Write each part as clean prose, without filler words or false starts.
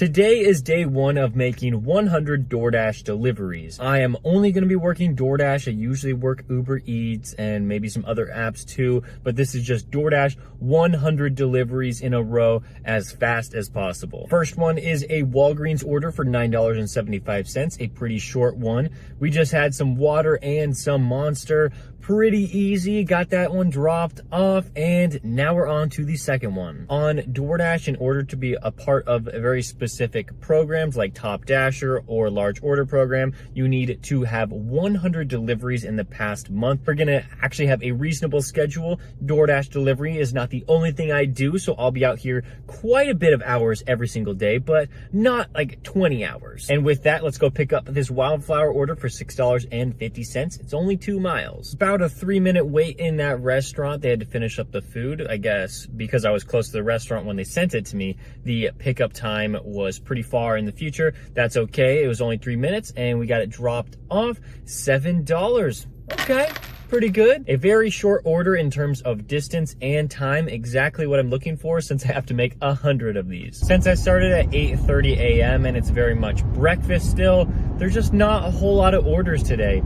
Today is day one of making 100 DoorDash deliveries. I am only going to be working DoorDash. I usually work Uber Eats and maybe some other apps too, but this is just DoorDash 100 deliveries in a row as fast as possible. First one is a Walgreens order for $9.75, a pretty short one. We just had some water and some Monster. Pretty easy, got that one dropped off, and now we're on to the second one. On DoorDash, in order to be a part of very specific programs like Top Dasher or Large Order Program, you need to have 100 deliveries in the past month. We're gonna actually have a reasonable schedule. DoorDash delivery is not the only thing I do, so I'll be out here quite a bit of hours every single day, but not like 20 hours. And with that, let's go pick up this Wildflower order for $6.50. It's only 2 miles. About a 3-minute wait in that restaurant. They had to finish up the food. I guess because I was close to the restaurant when they sent it to me, the pickup time was pretty far in the future. That's okay. It was only 3 minutes and we got it dropped off. $7. Okay. Pretty good. A very short order in terms of distance and time, exactly what I'm looking for since I have to make 100 of these. Since I started at 8:30 a.m. and it's very much breakfast still, there's just not a whole lot of orders today.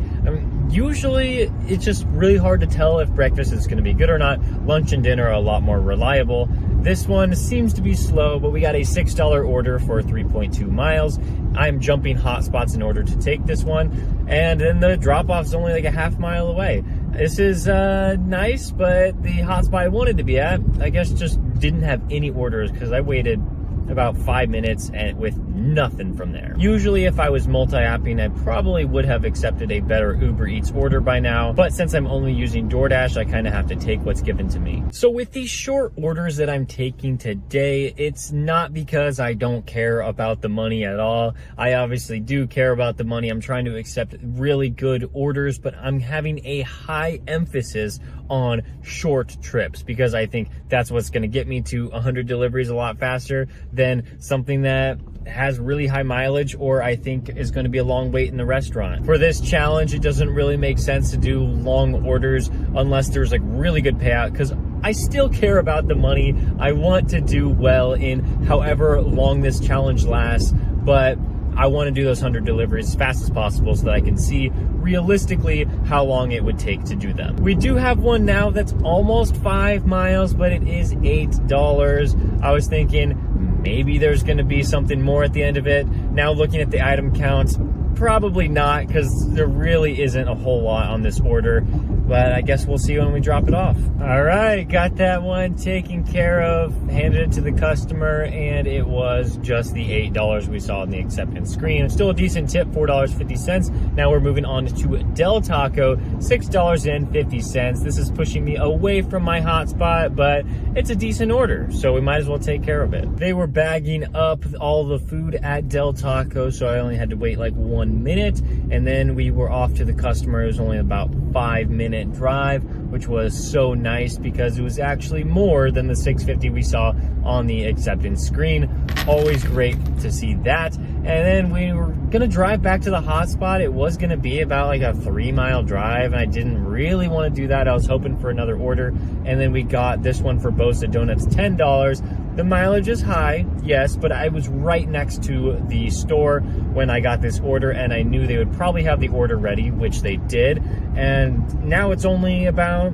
Usually it's just really hard to tell if breakfast is going to be good or not. Lunch and dinner are a lot more reliable. This one seems to be slow, but we got a $6 order for 3.2 miles. I'm jumping hotspots in order to take this one, and then the drop-off is only like a half mile away. This is nice, but the hotspot I wanted to be at, I guess, just didn't have any orders because I waited about 5 minutes and with nothing from there. Usually if I was multi-apping, I probably would have accepted a better Uber Eats order by now, but since I'm only using DoorDash, I kind of have to take what's given to me. So with these short orders that I'm taking today, it's not because I don't care about the money at all. I obviously do care about the money. I'm trying to accept really good orders, but I'm having a high emphasis on short trips because I think that's what's going to get me to 100 deliveries a lot faster than something that has really high mileage or I think is going to be a long wait in the restaurant. For this challenge, it doesn't really make sense to do long orders unless there's like really good payout because I still care about the money. I want to do well in however long this challenge lasts, but I want to do those 100 deliveries as fast as possible so that I can see realistically how long it would take to do them. We do have one now that's almost 5 miles, but it is $8. I was thinking maybe there's going to be something more at the end of it. Now looking at the item counts, probably not because there really isn't a whole lot on this order, but I guess we'll see when we drop it off. All right, got that one taken care of, handed it to the customer, and it was just the $8 we saw on the acceptance screen. Still a decent tip, $4.50. Now we're moving on to Del Taco, $6.50. This is pushing me away from my hotspot, but it's a decent order, so we might as well take care of it. They were bagging up all the food at Del Taco, so I only had to wait like 1 minute, and then we were off to the customer. It was only about 5-minute drive, which was so nice because it was actually more than the $6.50 we saw on the acceptance screen. Always great to see that. And then we were gonna drive back to the hotspot. It was gonna be about like a 3-mile drive, and I didn't really want to do that. I was hoping for another order, and then we got this one for Bosa Donuts, $10. The mileage is high, yes, but I was right next to the store when I got this order, and I knew they would probably have the order ready, which they did. And now it's only about,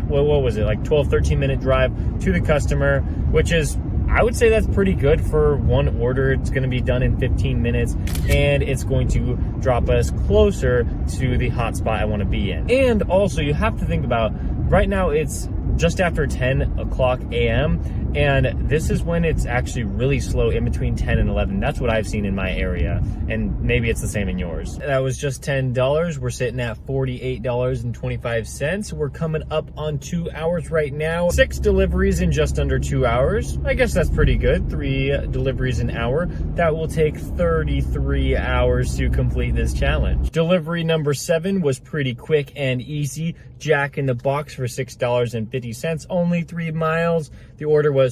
what was it, like 12-13 minute drive to the customer, which is, I would say that's pretty good for one order. It's going to be done in 15 minutes, and it's going to drop us closer to the hotspot I want to be in. And also, you have to think about, right now it's just after 10 o'clock a.m. And this is when it's actually really slow in between 10 and 11. That's what I've seen in my area. And maybe it's the same in yours. That was just $10. We're sitting at $48.25. We're coming up on 2 hours right now. 6 deliveries in just under 2 hours. I guess that's pretty good. 3 deliveries an hour. That will take 33 hours to complete this challenge. Delivery number 7 was pretty quick and easy. Jack in the Box for $6.50. Only 3 miles. The order was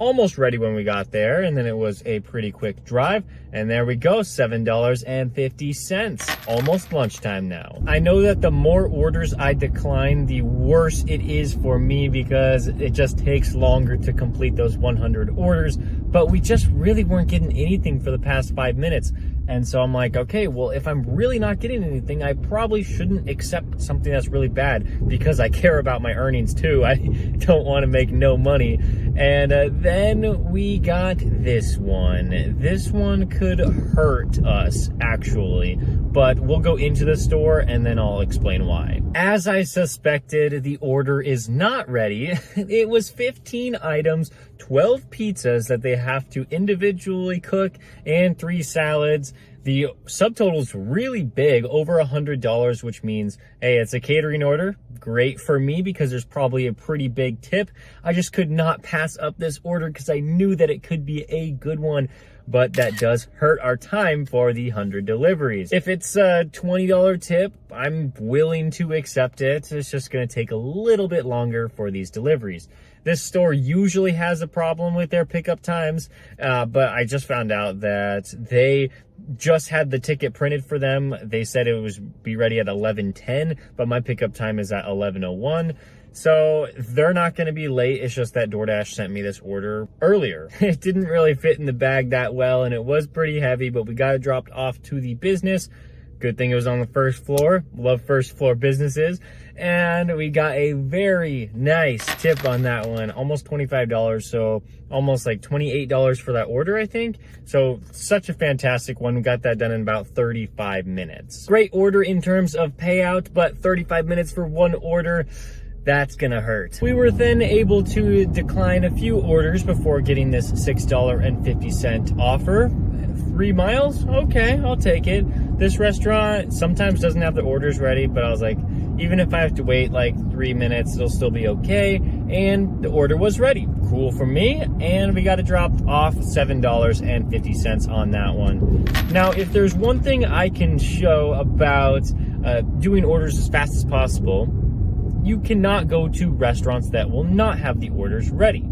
almost ready when we got there, and then it was a pretty quick drive, and there we go, $7.50. Almost lunchtime now. I know that the more orders I decline, the worse it is for me because it just takes longer to complete those 100 orders, but we just really weren't getting anything for the past 5 minutes. And so I'm like, okay, well, if I'm really not getting anything, I probably shouldn't accept something that's really bad because I care about my earnings too. I don't want to make no money. And then we got this one. This one could hurt us, actually, but we'll go into the store and then I'll explain why. As I suspected, the order is not ready. It was 15 items, 12 pizzas that they have to individually cook, and 3 salads. The subtotal's really big, over $100, which means, hey, it's a catering order. Great for me because there's probably a pretty big tip. I just could not pass up this order because I knew that it could be a good one, but that does hurt our time for the 100 deliveries. If it's a $20 tip, I'm willing to accept it. It's just gonna take a little bit longer for these deliveries. This store usually has a problem with their pickup times, but I just found out that they just had the ticket printed for them. They said it was be ready at 11:10, but my pickup time is at 11:01. So they're not going to be late. It's just that DoorDash sent me this order earlier. It didn't really fit in the bag that well, and it was pretty heavy, but we got it dropped off to the business. Good thing it was on the first floor. Love first floor businesses. And we got a very nice tip on that one, almost $25, so almost like $28 for that order, I think. So such a fantastic one. We got that done in about 35 minutes. Great order in terms of payout, but 35 minutes for one order, that's gonna hurt. We were then able to decline a few orders before getting this $6.50 offer. 3 miles? Okay, I'll take it. This restaurant sometimes doesn't have the orders ready, but I was like, even if I have to wait like 3 minutes, it'll still be okay. And the order was ready. Cool for me. And we got it dropped off $7.50 on that one. Now, if there's one thing I can show about doing orders as fast as possible, you cannot go to restaurants that will not have the orders ready.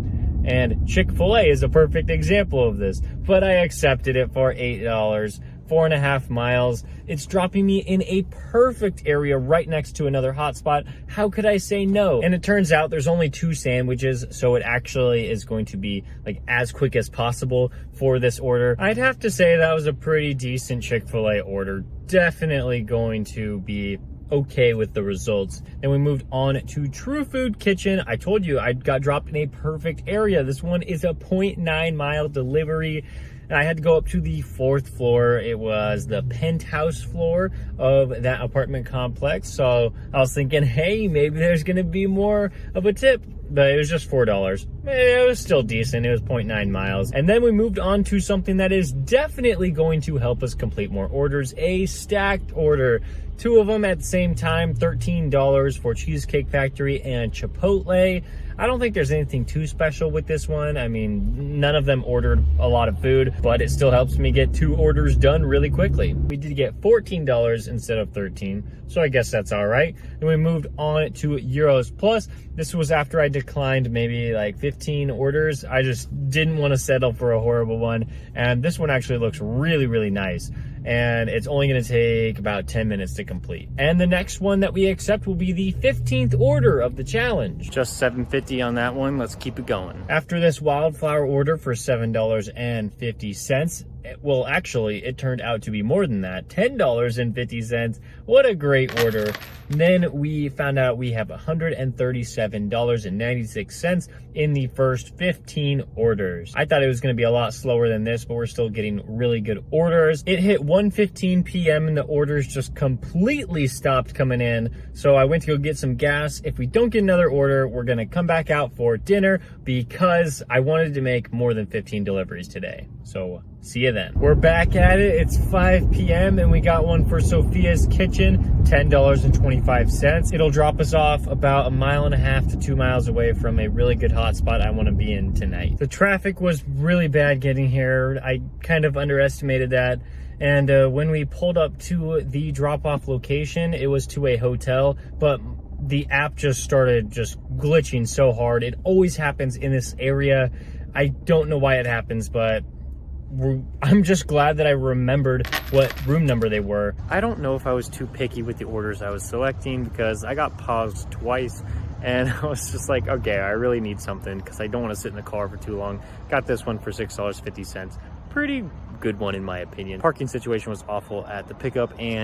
And Chick-fil-A is a perfect example of this, but I accepted it for $8, 4.5 miles. It's dropping me in a perfect area right next to another hotspot. How could I say no? And it turns out there's only 2 sandwiches, so it actually is going to be like as quick as possible for this order. I'd have to say that was a pretty decent Chick-fil-A order. Definitely going to be okay with the results. Then we moved on to True Food Kitchen. I told you I got dropped in a perfect area. This one is a 0.9 mile delivery. I had to go up to the 4th floor. It was the penthouse floor of that apartment complex. So I was thinking, hey, maybe there's gonna be more of a tip. But it was just $4. It was still decent. It was 0.9 miles. And then we moved on to something that is definitely going to help us complete more orders, a stacked order. 2 of them at the same time, $13 for Cheesecake Factory and Chipotle. I don't think there's anything too special with this one. I mean, none of them ordered a lot of food, but it still helps me get 2 orders done really quickly. We did get $14 instead of $13, so I guess that's all right. Then we moved on to Euros Plus. This was after I declined maybe like 15 orders. I just didn't want to settle for a horrible one, and this one actually looks really, really nice. And it's only going to take about 10 minutes to complete. And the next one that we accept will be the 15th order of the challenge. Just $7.50 on that one. Let's keep it going. After this wildflower order for $7.50, well, actually, it turned out to be more than that, $10.50. What a great order. Then we found out we have $137.96 in the first 15 orders. I thought it was going to be a lot slower than this, but we're still getting really good orders. It hit 1:15 p.m. and the orders just completely stopped coming in. So I went to go get some gas. If we don't get another order, we're going to come back out for dinner because I wanted to make more than 15 deliveries today. So see you then. We're back at it. It's 5 p.m. and we got one for Sophia's Kitchen, $10.25. It'll drop us off about 1.5 miles to 2 miles away from a really good hotspot I want to be in tonight. The traffic was really bad getting here. I kind of underestimated that. And when we pulled up to the drop-off location, it was to a hotel, but the app just started just glitching so hard. It always happens in this area. I don't know why it happens, but I'm just glad that I remembered what room number they were. I don't know if I was too picky with the orders I was selecting, because I got paused twice and I was just like, okay, I really need something because I don't want to sit in the car for too long. Got this one for $6.50. Pretty good one in my opinion. Parking situation was awful at the pickup, and